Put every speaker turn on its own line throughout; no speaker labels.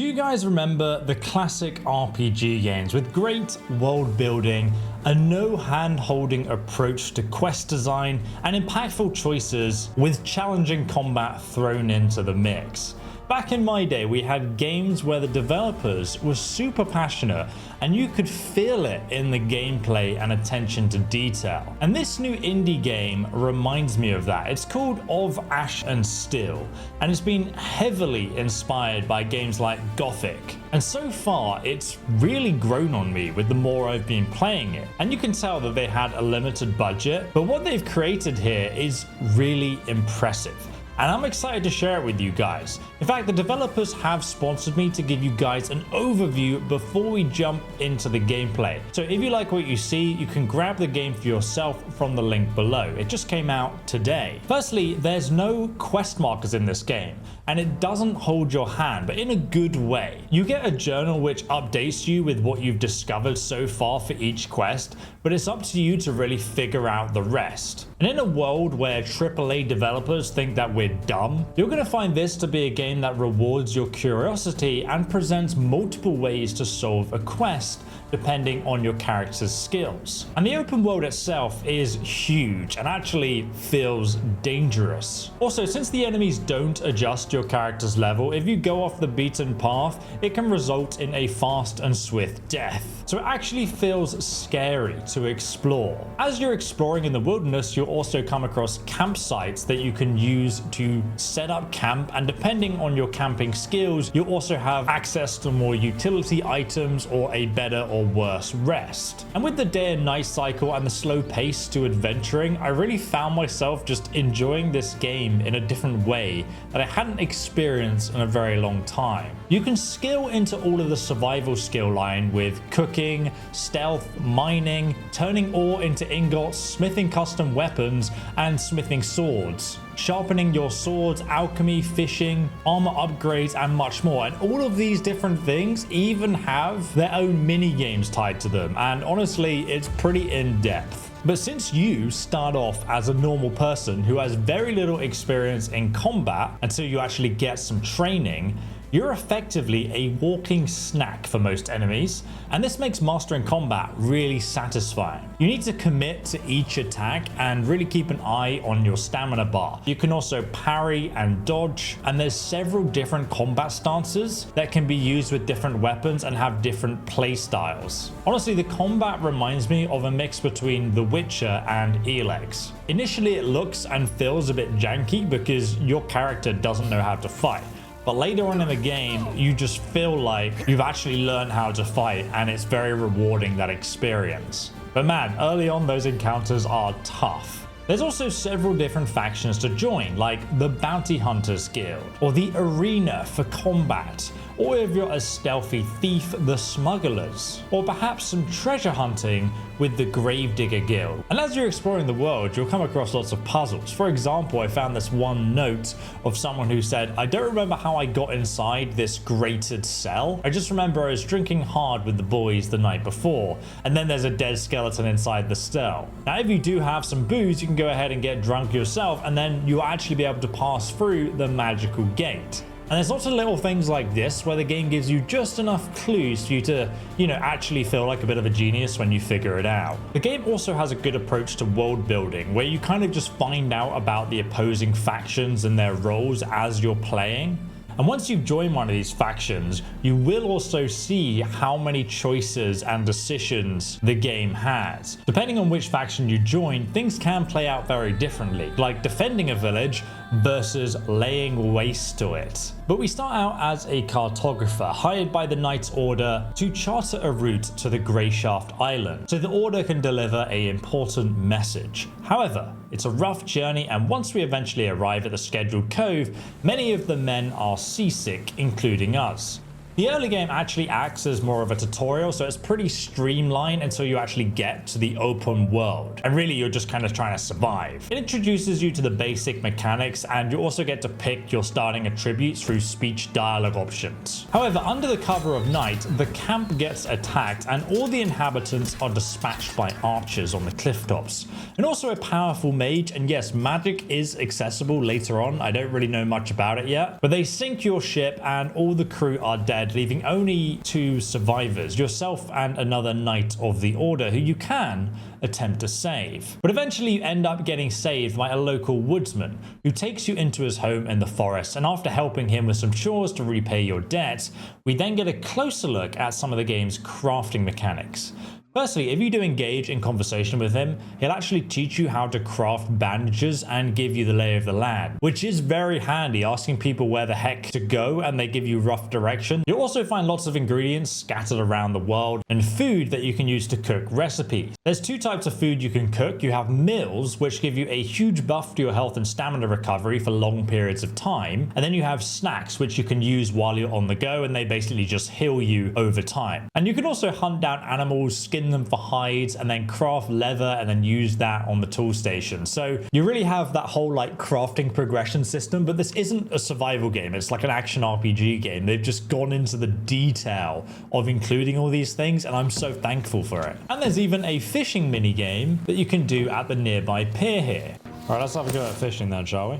Do you guys remember the classic RPG games with great world building, a no hand-holding approach to quest design, and impactful choices with challenging combat thrown into the mix? Back in my day, we had games where the developers were super passionate and you could feel it in the gameplay and attention to detail. And this new indie game reminds me of that. It's called Of Ash and Steel, and it's been heavily inspired by games like Gothic. And so far, it's really grown on me with the more I've been playing it. And you can tell that they had a limited budget, but what they've created here is really impressive. And I'm excited to share it with you guys. In fact, the developers have sponsored me to give you guys an overview before we jump into the gameplay. So if you like what you see, you can grab the game for yourself from the link below. It just came out today. Firstly, there's no quest markers in this game, and it doesn't hold your hand, but in a good way. You get a journal which updates you with what you've discovered so far for each quest, but it's up to you to really figure out the rest. And in a world where AAA developers think that we're dumb, you're going to find this to be a game that rewards your curiosity and presents multiple ways to solve a quest depending on your character's skills. And the open world itself is huge and actually feels dangerous. Also, since the enemies don't adjust your character's level, if you go off the beaten path, it can result in a fast and swift death. So it actually feels scary to explore. As you're exploring in the wilderness, you'll also come across campsites that you can use to set up camp, and depending on your camping skills, you'll also have access to more utility items or a better or worse rest. And with the day and night cycle and the slow pace to adventuring, I really found myself just enjoying this game in a different way that I hadn't experienced in a very long time. You can skill into all of the survival skill line with cooking, stealth, mining, turning ore into ingots, smithing custom weapons, and smithing swords, sharpening your swords, alchemy, fishing, armor upgrades, and much more. And all of these different things even have their own mini games tied to them, and honestly, it's pretty in-depth. But since you start off as a normal person who has very little experience in combat until you actually get some training, you're effectively a walking snack for most enemies, and this makes mastering combat really satisfying. You need to commit to each attack and really keep an eye on your stamina bar. You can also parry and dodge, and there's several different combat stances that can be used with different weapons and have different play styles. Honestly, the combat reminds me of a mix between The Witcher and Elex. Initially, it looks and feels a bit janky because your character doesn't know how to fight. But later on in the game, you just feel like you've actually learned how to fight, and it's very rewarding, that experience. But man, early on those encounters are tough. There's also several different factions to join, like the Bounty Hunters Guild, or the Arena for Combat, or if you're a stealthy thief, the Smugglers, or perhaps some treasure hunting with the Gravedigger Guild. And as you're exploring the world, you'll come across lots of puzzles. For example, I found this one note of someone who said, "I don't remember how I got inside this grated cell. I just remember I was drinking hard with the boys the night before, and then there's a dead skeleton inside the cell." Now, if you do have some booze, you can go ahead and get drunk yourself, and then you'll actually be able to pass through the magical gate. And there's lots of little things like this where the game gives you just enough clues for you to, actually feel like a bit of a genius when you figure it out. The game also has a good approach to world building, where you kind of just find out about the opposing factions and their roles as you're playing. And once you've joined one of these factions, you will also see how many choices and decisions the game has. Depending on which faction you join, things can play out very differently, like defending a village versus laying waste to it. But we start out as a cartographer hired by the Knight's Order to charter a route to the Greyshaft Island, so the Order can deliver an important message. However, it's a rough journey, and once we eventually arrive at the scheduled cove, many of the men are seasick, including us. The early game actually acts as more of a tutorial, so it's pretty streamlined until you actually get to the open world. And really, you're just kind of trying to survive. It introduces you to the basic mechanics, and you also get to pick your starting attributes through speech dialogue options. However, under the cover of night, the camp gets attacked, and all the inhabitants are dispatched by archers on the cliff tops. And also a powerful mage, and yes, magic is accessible later on. I don't really know much about it yet, but they sink your ship, and all the crew are dead dead, leaving only 2 survivors, yourself and another Knight of the Order, who you can attempt to save. But eventually you end up getting saved by a local woodsman who takes you into his home in the forest, and after helping him with some chores to repay your debt, we then get a closer look at some of the game's crafting mechanics. Firstly, if you do engage in conversation with him, he'll actually teach you how to craft bandages and give you the lay of the land, which is very handy, asking people where the heck to go and they give you rough direction. You'll also find lots of ingredients scattered around the world and food that you can use to cook recipes. There's 2 types of food you can cook. You have meals, which give you a huge buff to your health and stamina recovery for long periods of time, and then you have snacks, which you can use while you're on the go, and they basically just heal you over time. And you can also hunt down animals, skin them for hides, and then craft leather and then use that on the tool station. So you really have that whole like crafting progression system, but this isn't a survival game. It's like an action RPG game. They've just gone into the detail of including all these things, and I'm so thankful for it. And there's even a fishing mini game that you can do at the nearby pier here. All right, let's have a go at fishing then, shall we?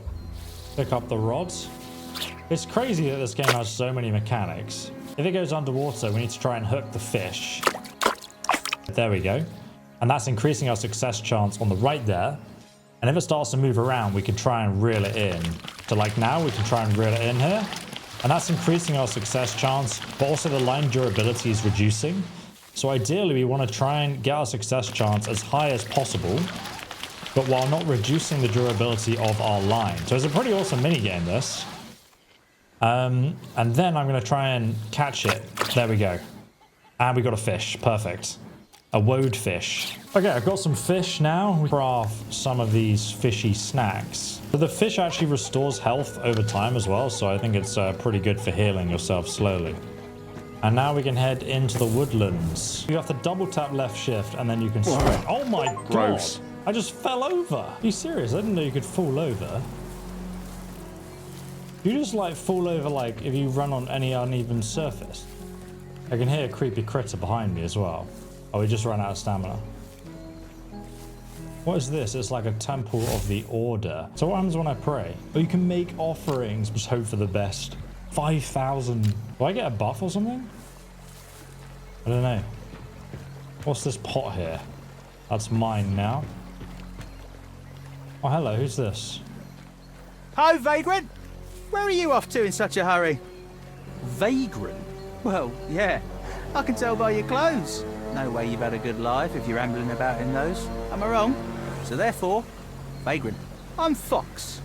Pick up the rods. It's crazy that this game has so many mechanics. If it goes underwater, we need to try and hook the fish. There we go. And that's increasing our success chance on the right there. And if it starts to move around, we can try and reel it in. So like now, we can try and reel it in here. And that's increasing our success chance, but also the line durability is reducing. So ideally, we want to try and get our success chance as high as possible, but while not reducing the durability of our line. So it's a pretty awesome mini game, this. And then I'm going to try and catch it. There we go. And we got a fish. Perfect. A woad fish. Okay, I've got some fish now. We craft some of these fishy snacks. But the fish actually restores health over time as well, so I think it's pretty good for healing yourself slowly. And now we can head into the woodlands. You have to double tap left shift and then you can swim. Oh my god! I just fell over. Are you serious? I didn't know you could fall over. You just like fall over like if you run on any uneven surface. I can hear a creepy critter behind me as well. Oh, we just ran out of stamina. What is this? It's like a temple of the order. So what happens when I pray? Oh, you can make offerings. Just hope for the best. 5,000. Do I get a buff or something? I don't know. What's this pot here? That's mine now. Oh, hello. Who's this?
Hi, Vagrant. Where are you off to in such a hurry? Vagrant? Well, yeah. I can tell by your clothes. No way you've had a good life if you're ambling about in those. Am I wrong? So therefore, Vagrant. I'm Fox.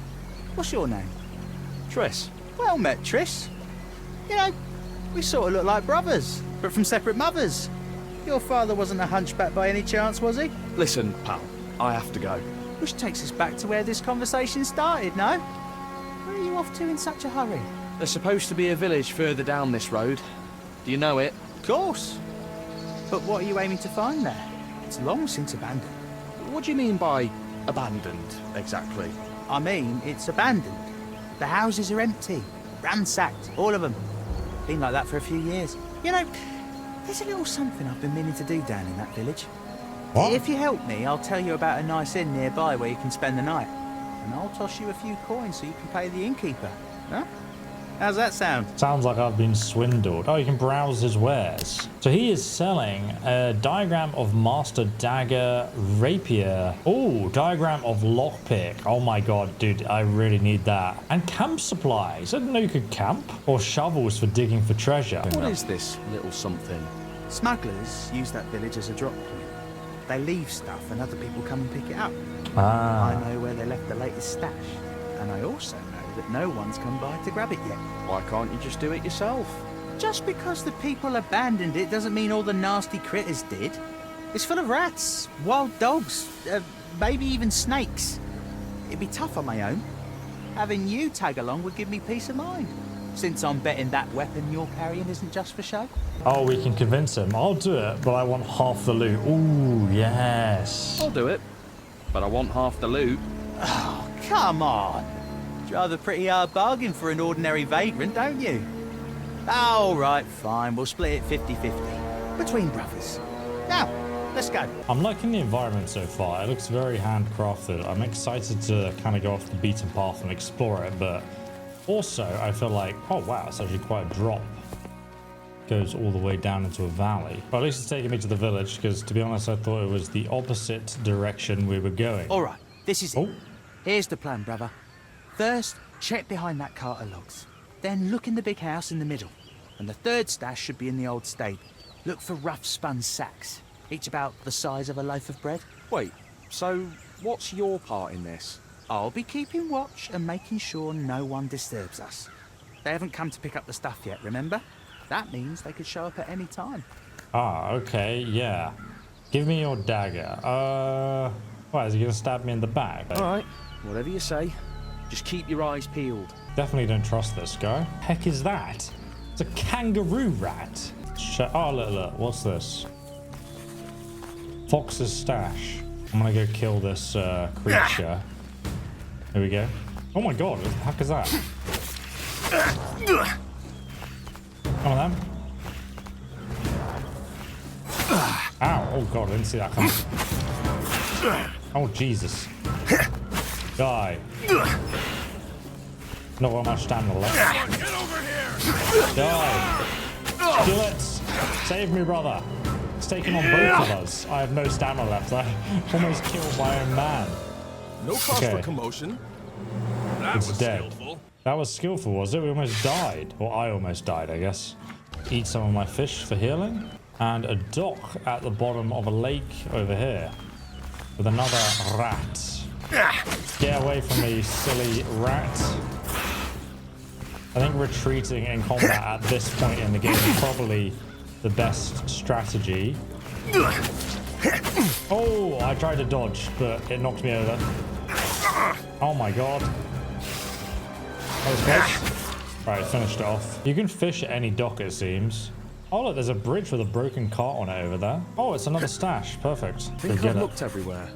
What's your name?
Triss.
Well met, Triss. You know, we sort of look like brothers, but from separate mothers. Your father wasn't a hunchback by any chance, was he?
Listen, pal, I have to go.
Which takes us back to where this conversation started, no? Where are you off to in such a hurry?
There's supposed to be a village further down this road. Do you know it?
Of course. But what are you aiming to find there? It's long since abandoned.
What do you mean by abandoned, exactly?
I mean, it's abandoned. The houses are empty, ransacked, all of them. Been like that for a few years. You know, there's a little something I've been meaning to do down in that village. What? If you help me, I'll tell you about a nice inn nearby where you can spend the night. And I'll toss you a few coins so you can pay the innkeeper. Huh? How's that sound?
Sounds like I've been swindled. Oh, you can browse his wares. So he is selling a diagram of master dagger, rapier. Oh, diagram of lockpick. Oh my god, dude, I really need that. And camp supplies. I didn't know you could camp. Or shovels for digging for treasure.
What is this little something?
Smugglers use that village as a drop point. They leave stuff and other people come and pick it up.
Ah.
I know where they left the latest stash. And I also know that no one's come by to grab it yet.
Why can't you just do it yourself?
Just because the people abandoned it doesn't mean all the nasty critters did. It's full of rats, wild dogs, maybe even snakes. It'd be tough on my own. Having you tag along would give me peace of mind, since I'm betting that weapon you're carrying isn't just for show.
Oh, we can convince him. I'll do it, but I want half the loot. Ooh, yes.
I'll do it, but I want half the loot.
Oh, come on. Drive a pretty hard bargain for an ordinary vagrant, don't you? All right, fine. We'll split it 50-50. Between brothers. Now, let's go.
I'm liking the environment so far. It looks very handcrafted. I'm excited to kind of go off the beaten path and explore it, but also I feel like, oh wow, it's actually quite a drop. goes all the way down into a valley. Well, at least it's taking me to the village, because to be honest, I thought it was the opposite direction we were going.
All right, this is it.
Oh.
Here's the plan, brother. First, check behind that cart of logs. Then look in the big house in the middle. And the third stash should be in the old stable. Look for rough spun sacks, each about the size of a loaf of bread.
Wait, so what's your part in this?
I'll be keeping watch and making sure no one disturbs us. They haven't come to pick up the stuff yet, remember? That means they could show up at any time.
Ah, okay, yeah. Give me your dagger. What, is he gonna stab me in the back?
All right, whatever you say. Just keep your eyes peeled.
Definitely don't trust this guy. Heck is that? It's a kangaroo rat. Oh, look, what's this? Fox's stash. I'm gonna go kill this creature. Here we go. Oh my god, what the heck is that? Come on then. Ow, oh god, I didn't see that coming. Oh Jesus. Die. Not got much stamina left.
Get over here!
Die. Skillets, save me, brother. It's taking on both of us. I have no stamina left. I almost killed my own man.
No cause
Okay.
for commotion. That
It's
was
dead.
skillful.
That was skillful, was it? We almost died. Or I almost died, I guess. Eat some of my fish for healing. And a dock at the bottom of a lake over here. With another rat. Get away from me, silly rat. I think retreating in combat at this point in the game is probably the best strategy. Oh, I tried to dodge, but it knocked me over. Oh my god. That was close. Right, finished it off. You can fish at any dock, it seems. Oh, look, there's a bridge with a broken cart on it over there. Oh, it's another stash. Perfect.
I think
Go
I've
get it.
looked everywhere.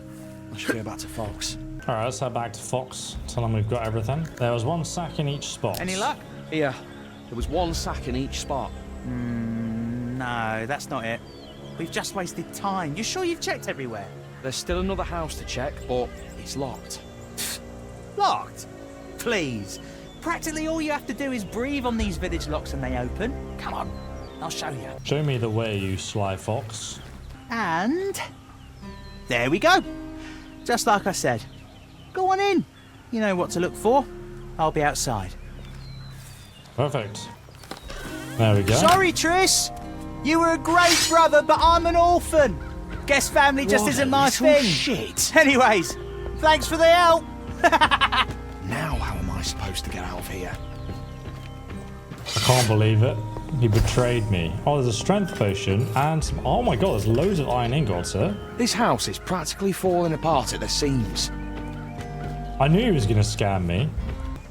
I should go back to Fox.
All right, let's head back to Fox. Tell him we've got everything. There was one sack in each spot.
Any luck?
Here, there was one sack in each spot.
No, that's not it. We've just wasted time. You sure you've checked everywhere?
There's still another house to check, but it's locked.
Locked? Please. Practically all you have to do is breathe on these village locks and they open. Come on, I'll show you.
Show me the way, you sly fox.
And there we go. Just like I said. Go on in. You know what to look for. I'll be outside.
Perfect. There we go.
Sorry, Triss. You were a great brother, but I'm an orphan. Guess family just
What
isn't
a
my
little
thing.
shit.
Anyways, thanks for the help.
Now how am I supposed to get out of here?
I can't believe it. He betrayed me. Oh, there's a strength potion and some... Oh my god, there's loads of iron ingots here.
This house is practically falling apart at the seams.
I knew he was going to scam me.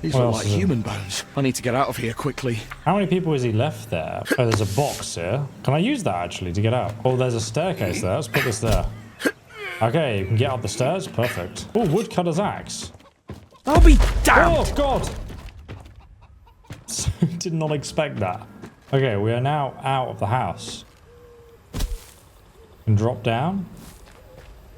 These
What
look
else
like
is it?
human bones. I need to get out of here quickly.
How many people has he left there? Oh, there's a box here. Can I use that actually to get out? Oh, there's a staircase there. Let's put this there. Okay, you can get up the stairs. Perfect. Oh, woodcutter's axe.
I'll be damned!
Oh, God! Did not expect that. Okay, we are now out of the house. Can drop down.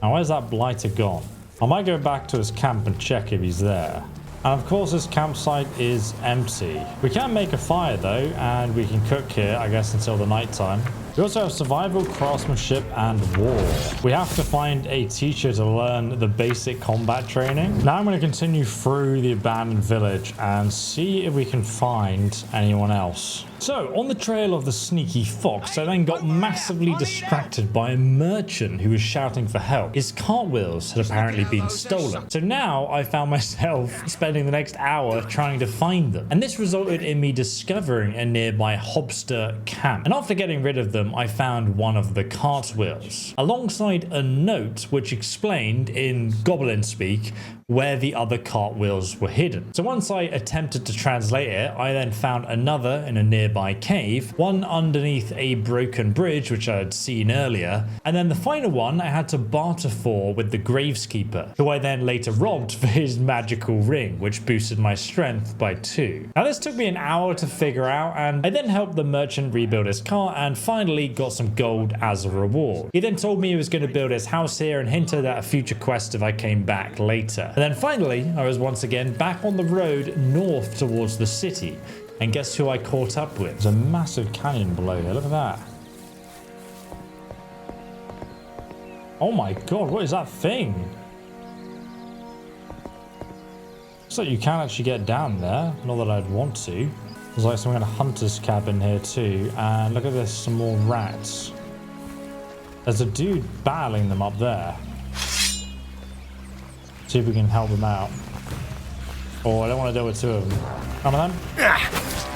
Now, where's that blighter gone? I might go back to his camp and check if he's there. And of course, this campsite is empty. We can make a fire though, and we can cook here, I guess, until the night time. We also have survival, craftsmanship, and war. We have to find a teacher to learn the basic combat training. Now I'm going to continue through the abandoned village and see if we can find anyone else. So, on the trail of the sneaky fox, I then got massively distracted by a merchant who was shouting for help. His cartwheels had apparently been stolen. So now I found myself spending the next hour trying to find them. And this resulted in me discovering a nearby hobster camp. And after getting rid of them, I found one of the cartwheels, alongside a note which explained in goblin speak where the other cartwheels were hidden. So once I attempted to translate it, I then found another in a nearby cave, one underneath a broken bridge which I had seen earlier, and then the final one I had to barter for with the graveskeeper, who I then later robbed for his magical ring, which boosted my strength by 2. Now this took me an hour to figure out, and I then helped the merchant rebuild his cart and finally got some gold as a reward. He then told me he was going to build his house here and hinted at a future quest if I came back later. And then finally, I was once again back on the road north towards the city. And guess who I caught up with? There's a massive canyon below here. Look at that. Oh my god, what is that thing? Looks like you can actually get down there. Not that I'd want to. There's like some kind of hunter's cabin here too. And look at this, some more rats. There's a dude battling them up there. See if we can help them out. Oh, I don't want to deal with two of them. Come on then.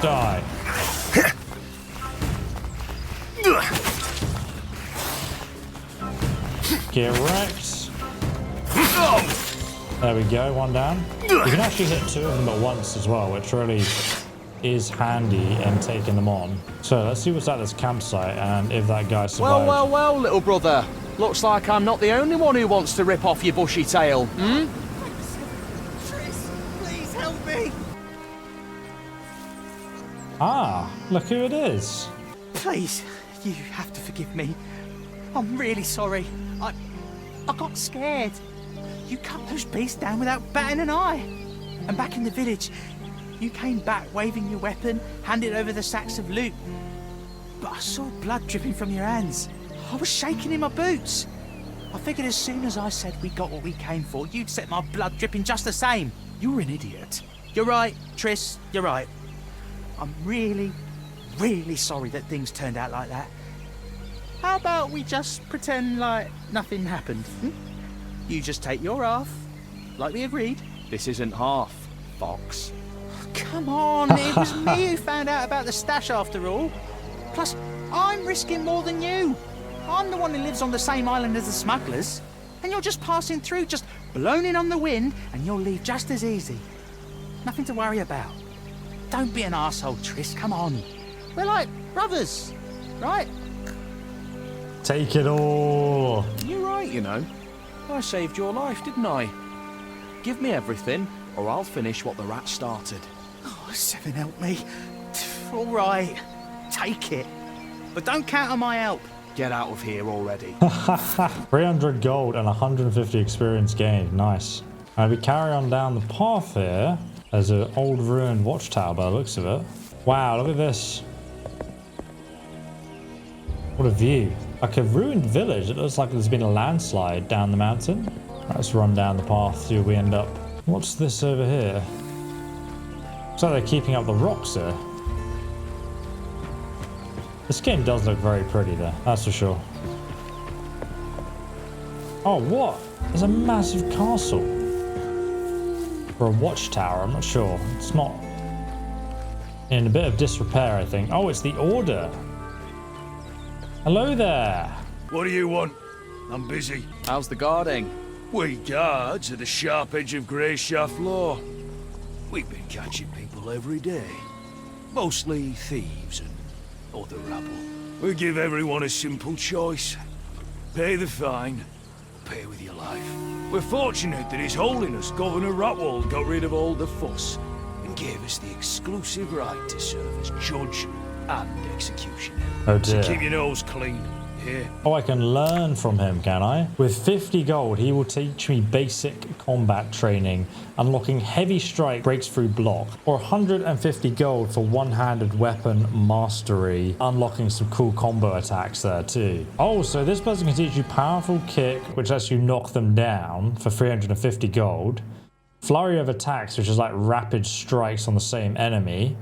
Die. Get wrecked. There we go, one down. You can actually hit two of them at once as well, which really is handy in taking them on. So let's see what's at this campsite and if that guy survived.
Well, little brother. Looks like I'm not the only one who wants to rip off your bushy tail, hmm?
Tris, please help me.
Ah, look who it is.
Please, you have to forgive me. I'm really sorry. I got scared. You cut those beasts down without batting an eye. And back in the village, you came back waving your weapon, handed over the sacks of loot. But I saw blood dripping from your hands. I was shaking in my boots. I figured as soon as I said we got what we came for, you'd set my blood dripping just the same. You're an idiot. You're right, Tris, you're right. I'm really, really sorry that things turned out like that. How about we just pretend like nothing happened? You just take your half, like we agreed.
This isn't half, Fox.
Come on, it was me who found out about the stash after all. Plus, I'm risking more than you. I'm the one who lives on the same island as the smugglers. And you're just passing through, just blown in on the wind, and you'll leave just as easy. Nothing to worry about. Don't be an arsehole, Tris, come on. We're like brothers, right?
Take it all.
You're right, you know. I saved your life, didn't I? Give me everything, or I'll finish what the rat started.
Oh, Seven, help me. All right, take it. But don't count on my help.
Get out of here already.
300 gold and 150 experience gained. Nice. Now we carry on down the path here. There's an old ruined watchtower by the looks of it. Wow, look at this. What a view. Like a ruined village. It looks like there's been a landslide down the mountain. Let's run down the path, see where we end up. What's this over here? Looks like they're keeping up the rocks here. This game does look very pretty there, that's for sure. Oh, what? There's a massive castle. Or a watchtower, I'm not sure. It's not in a bit of disrepair, I think. Oh, it's the Order. Hello there.
What do you want? I'm busy.
How's the guarding?
We guards are the sharp edge of Greyshaft law. We've been catching people every day. Mostly thieves and other rabble. We give everyone a simple choice. Pay the fine, or pay with your life. We're fortunate that His Holiness Governor Rotwald got rid of all the fuss and gave us the exclusive right to serve as judge and executioner.
Oh dear.
So keep your nose clean. Here.
Oh, I can learn from him, can I? With 50 gold, he will teach me basic combat training, unlocking heavy strike breaks through block, or 150 gold for one-handed weapon mastery, unlocking some cool combo attacks there too. Oh, so this person can teach you powerful kick, which lets you knock them down for 350 gold, flurry of attacks, which is like rapid strikes on the same enemy,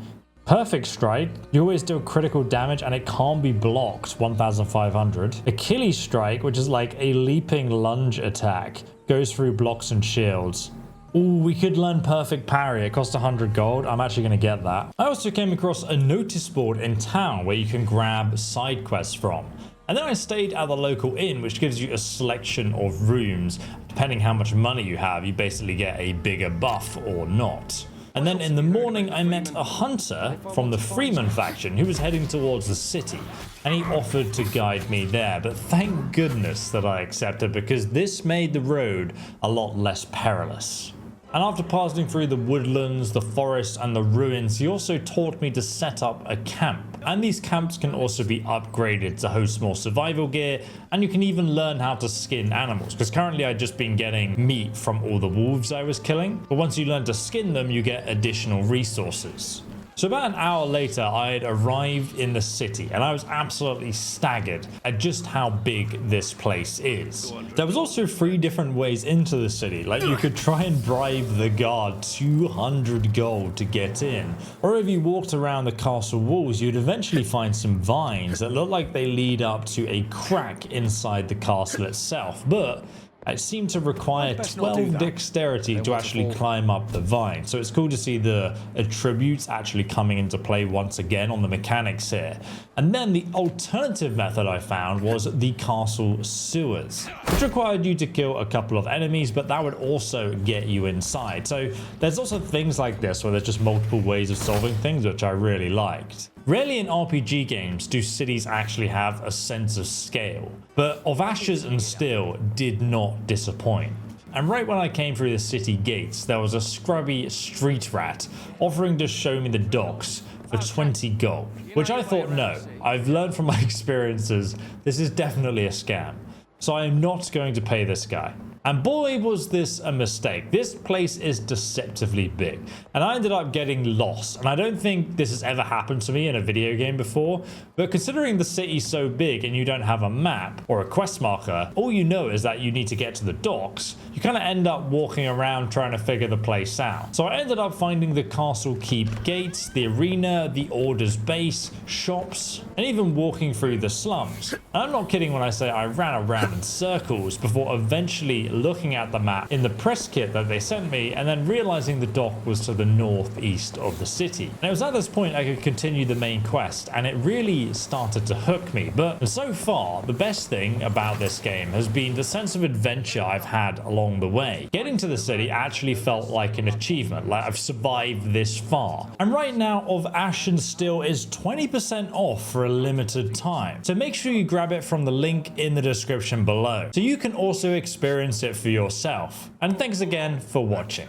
perfect strike, you always deal critical damage and it can't be blocked, 1500. Achilles strike, which is like a leaping lunge attack, goes through blocks and shields. Ooh, we could learn perfect parry. It costs 100 gold. I'm actually going to get that. I also came across a notice board in town where you can grab side quests from. And then I stayed at the local inn, which gives you a selection of rooms. Depending how much money you have, you basically get a bigger buff or not. And then in the morning, I met a hunter from the Freeman faction who was heading towards the city, and he offered to guide me there. But thank goodness that I accepted, because this made the road a lot less perilous. And after passing through the woodlands, the forest, and the ruins, he also taught me to set up a camp. And these camps can also be upgraded to host more survival gear, and you can even learn how to skin animals, because currently I'd just been getting meat from all the wolves I was killing. But once you learn to skin them, you get additional resources. So about an hour later, I had arrived in the city and I was absolutely staggered at just how big this place is. There was also 3 different ways into the city. Like, you could try and bribe the guard 200 gold to get in, or if you walked around the castle walls, you'd eventually find some vines that look like they lead up to a crack inside the castle itself, but it seemed to require 12 dexterity to actually climb up the vine. So it's cool to see the attributes actually coming into play once again on the mechanics here. And then the alternative method I found was the castle sewers, which required you to kill a couple of enemies, but that would also get you inside. So there's also things like this where there's just multiple ways of solving things, which I really liked. Rarely in RPG games do cities actually have a sense of scale, but Of Ashes and Steel did not disappoint. And right when I came through the city gates, there was a scrubby street rat offering to show me the docks for 20 gold, which I thought, no, I've learned from my experiences, this is definitely a scam. So I am not going to pay this guy. And boy, was this a mistake. This place is deceptively big, and I ended up getting lost. And I don't think this has ever happened to me in a video game before, but considering the city's so big and you don't have a map or a quest marker, all you know is that you need to get to the docks, you kind of end up walking around trying to figure the place out. So I ended up finding the castle keep gates, the arena, the order's base, shops, and even walking through the slums. And I'm not kidding when I say I ran around in circles before eventually looking at the map in the press kit that they sent me and then realizing the dock was to the northeast of the city. And it was at this point I could continue the main quest, and it really started to hook me. But so far, the best thing about this game has been the sense of adventure I've had along the way. Getting to the city actually felt like an achievement, like I've survived this far. And right now, Of Ash and Steel is 20% off for a limited time. So make sure you grab it from the link in the description below, so you can also experience it for yourself. And thanks again for watching.